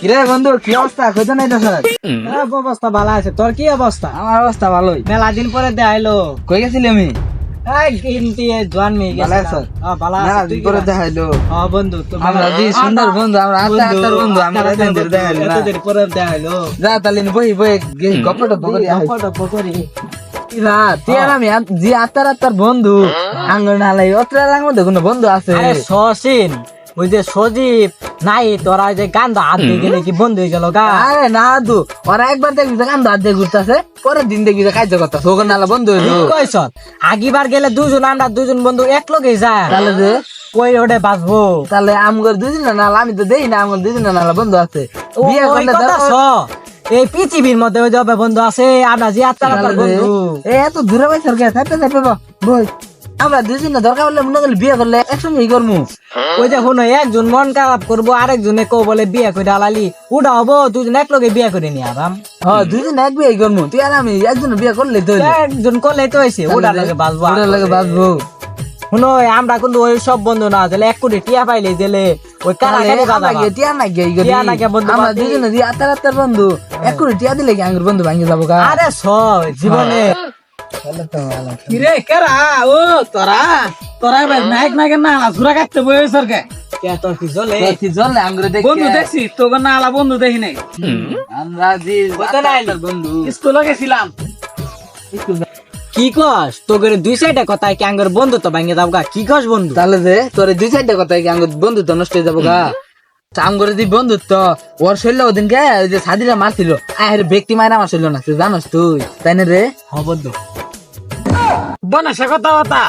কিরে বন্ধু কি অবস্থা কইতো নাই তো স্যার অবস্থা ভালো আছে, তোর কি অবস্থা? আমার অবস্থা ভালোই। মেলা দিন পরে দেখাইলো। কই গেছিলি আমি? জোয়ান মেয়ে ভালো আছো? ভালো মেলা আছে দিন পরে দেখাইলো। বন্ধু আমরা জি সুন্দর বন্ধু, আমরা আত্মার বন্ধু, আমরা এতদিন ধরে দেখাইলো না। এতদিন পরে দেখাইলো। যা তাহলে বই বই গপটা বকরি আই। ইরা তুই আর আমি জি আত্মার বন্ধু আঙ্গুল নালাই অত্রার মধ্যে কোনো বন্ধু আছে? আরে সসিন, ওই যে সজীব নাই তোরা যে গান্দা হাত দিয়ে গেলে কি বন্ধ হয়ে গেল গা? আরে না দু ওরা একবার দেখবি যে কান্দা হাত দিয়ে ঘুরতেছে, পরের দিন দেখবি যে কাজ করতেছে, ওখানে নালা বন্ধু হইলো। কইছ আগিবার গেলে দুজন আমরা দুজন বন্ধু এক লগে যায়, তাহলে যে কই ওটা বাঁচবো? তাহলে আমগর দুদিন নালা আমি তো দেই না, আমগর দুদিন নালা বন্ধু আছে। বিয়ে ওই করলে কথা শ। এই পৃথিবীর মধ্যে ওই যাবে বন্ধু আছে, আমরা যে আত্মার বন্ধু। এত দূরে পাই সরকার থাকতে থাকবে বই আমরা দুদিন না দরকার হলে মনে করলে বিয়ে করলে একসঙ্গে করবো। ওই যে শুনো একজন মন খারাপ করবো, আরেকজনে কো বলে বিয়ে করে আলালি উঠা হবো, দুজন এক লগে বিয়ে করে নি আরাম। হ্যাঁ দুদিন এক বিয়ে করবো, তুই আর আমি একজন বিয়ে করলে তো একজন করলে তো হয়েছে ওটার লগে বাঁচবো। ওটার লাগে বাঁচবো। শুনো আমরা কিন্তু ওই সব বন্ধু না দিলে 1 কোটি টিয়া পাইলে দিলে ওই কারাকারি বাধা বাঁধ। টিয়া না গে বন্ধু আমরা বাঁধি। দুজনে দিয়ে আত্মার বন্ধু এক কোটি টিয়া দিলে কি আঙ্গুর বন্ধু ভাঙে যাবো গা? আরে ছ জীবনে কিরে কেরা ও তোরা তোরা এবার নায়ক নায়কের না ঘুরা কাটতে বই সরকার কে তোর কি জ্বলে? জলে আঙ্গুরে দেখি বন্ধু দেখছি তোকে না আলা বন্ধু দেখি নাই আমরা জি আত্মার বন্ধু স্কুলে গেছিলাম। কি কস তোকে 2 সাইডে কথা কি আঙ্গর বন্ধু তো ভাঙে যাবো গা? কি কস বন্ধু? তাহলে যে তোর দুই চারটা কথা কি আঙ্গুর বন্ধুত্ব নষ্ট হয়ে যাবো গা? আঙ্গুরে দি বন্ধুত্ব ওর শরীর ওদিন কে ওই যে সাদিরা মারছিল, আহের ব্যক্তি মায়ের আমার শরীর না, তুই জানোস তুই তাই না রে? হ্যাঁ বন্ধু। বনাসা কথা কথা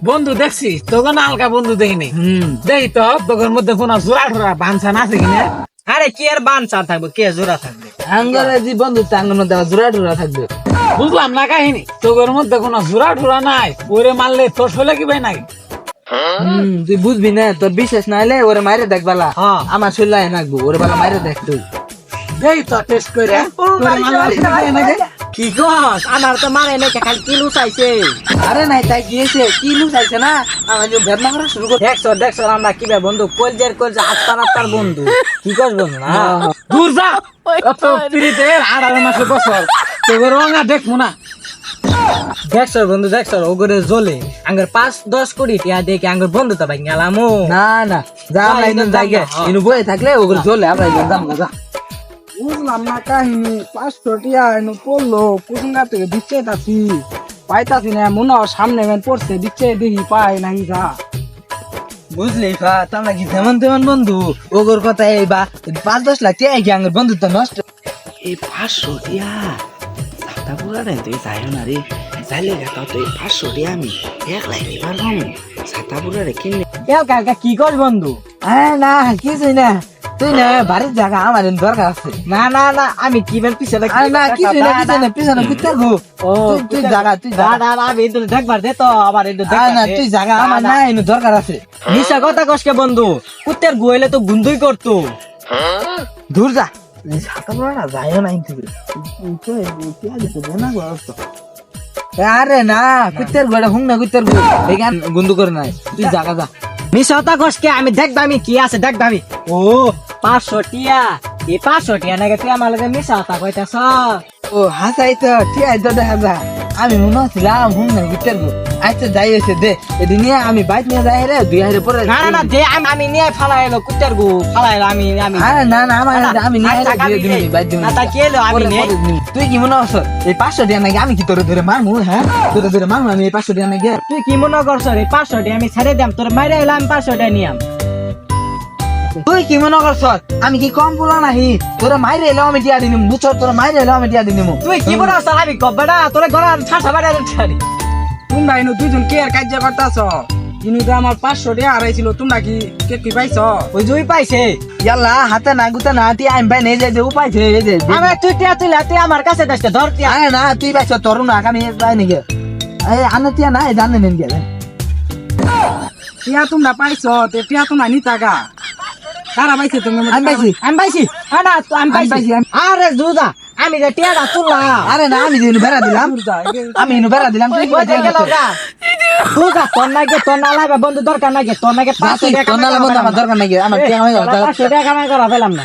বন্ধু দেখছি তোকে না আলকা বন্ধু দেখি নাই। দেখি তো তোর মধ্যে কোনো জোড়া ঠোরা বানসান আছে কিনা। আরে কি আর বান চার থাকবো, কে জোড়া থাকবে? আঙ্গুরে দি বন্ধুত্ব আঙ্গুর মধ্যে জোড়া টোরা থাকবে। বুঝলাম না কাহিনী, তোর মধ্যে কোনো জোড়া ঠোরা নাই, ওরে মারলে তোর শৈলে কি ভাই নাই। তুই বুঝবি না, তোর বিশ্বাস না হলে ওরে মাইরে দেখ বালা। হ্যাঁ। আমার শরীর নাকবো ওরে বালা মাইরে দেখ তুই। দেখি তো টেস্ট করে তোরে মারলে নাকি। কি কস আমার তো মারে নাই, খালি কি লুচাইছে। আরে নাই তাই গিয়েছে কি লুচাইছে না, আমার যে বেদনা করা শুরু করে। দেখছ আমরা কি বে বন্ধু, কলজের আত্মার বন্ধু। কি কস বন্ধু না? দূর যা অত পিড়িতে 18 মাসের বছর তোর রঙা দেখবো না। দেখছ বন্ধু দেখছ ওগরে জ্বলে আঙ্গর 5-10 কোটি টিয়া দেখে আঙ্গর বন্ধু তো ভাই গেলাম। না না যা আমরা একদম জায়গা ইনু বয়ে থাকলে ওগুলো চলে আমরা একদম যাম না যা। বুঝলাম না কাহিনী 500 টিয়া এনে পড়লো কুসুঙ্গা থেকে দিচ্ছে তাছি পাইতাছি না, মনে হয় সামনে মেন পড়ছে দিচ্ছে দেখি পাই নাই যা। বুঝলি আমরা কি তেমন তেমন বন্ধু, ওগর কথা এই বা 5-10 লাখ টিয়া কি আঙ্গুর বন্ধুত্ব নষ্ট। এই 500 টিয়া সাতটা পুরাটাই তুই যাইও না রে, যাইলে দেখা তো এই 500 টিয়া আমি একলাই নিবার পাবো, সাতটা পুরাটা কিনে। কাকা কি কস বন্ধু? আরে না কিছুই না, তুই না বাড়ির জায়গা আমার দরকার আছে। না আমি কি বের পিছনে আরে না কিছুই না পিছনে ঘুরতে গো। তুই জায়গা তুই জায়গা আমি একটু দেখবার দে তো আবার একটু আরে না তুই জায়গা আমার না এনে দরকার আছে। মিশা কথা কসকে বন্ধু, কুত্তের গুয়েলে তো গুন্দুই করতো। দূর যা ছাতা পড়া যাইও না ইনতে। আরে না কুত্তের গোড়া হুং না কুত্তের গো এখান গুন্দু করে নাই, তুই জায়গা যা। মিশা কথা কসকে আমি দেখবামি কি আছে দেখবামি। ও 500 টিয়া, এই 500 টিয়া নাকি তুই আমার লগে মিশা কথা কইতাছ? ও হাসাই তো ঠিক আছে দেখা যা, আমি মনে হচ্ছিলাম হুং না কুত্তের গো। আচ্ছা যাই হয়েছে দে এদিন নিয়ে আমি বাইক নিয়ে যাই রে 2000 পরে। না দে আমি নিয়ে ফালাই এলো কুত্তের গু ফালাই এলো আমি আরে না আমার আমি নিয়ে টাকা দিয়ে দিবি বাইক দিবি। না তা কি এলো আমি নে। তুই কি মনে হচ্ছ এই 500 টাকা নাকি আমি কি তোরে ধরে মারমু? হ্যাঁ তোরে ধরে মারমু আমি এই 500 টাকা নাকি? তুই কি মনে করছ রে 500 টিয়া আমি ছেড়ে দিলাম তোর মাইরে এলাম 500 টিয়া নিয়াম। তুই কি মনে করছ আমি কি কম বলা নাহি? তোরা মাইরে এলো আমি দিয়া দিনিম, বুঝছ? তোরা মাইরে এলো আমি দিয়া দিনিম। তুই কি মনে করছ আমি কবেডা তোরে গলা ছাড়া বাড়া ছাড়ি। তোমরা ইনু দুজন কে আর কাজ করতেছ? ইনু তো আমার 500 টিয়া হারাইছিল, তোমরা কি কেটি পাইছ? ওই জুই পাইছে ইয়াল্লা হাতে না গুতে না তুই আমি ভাই নেই যে উপায় আছে এই যে। আমি তুই টিয়া তুই আমার কাছে দাসকে ধর টিয়া। আরে না তুই পাইছ তোর না আমি পাই নাকি? এই আনে তিয়া না জানে নেন গেলে টিয়া তোমরা পাইছ তে টিয়া তোমরা নি টাকা কারা পাইছে তুমি? আমি পাইছি। আমি পাইছি না তো আমি পাইছি। পাইছি, আরে জুদা আমি যে টিয়াটা তুললাম। আরে না আমি ইনু বেড়া দিলাম, আমি ইনু বেড়া দিলাম তুই কি ওই যে গেল গা জুদা তোর না লাগবে বন্ধু দরকার নাকি তোর নাকি 500 টাকা তোর না বন্ধু আমার দরকার নাকি? আমার টাকা 500 টাকা কামাই করা পেলাম না।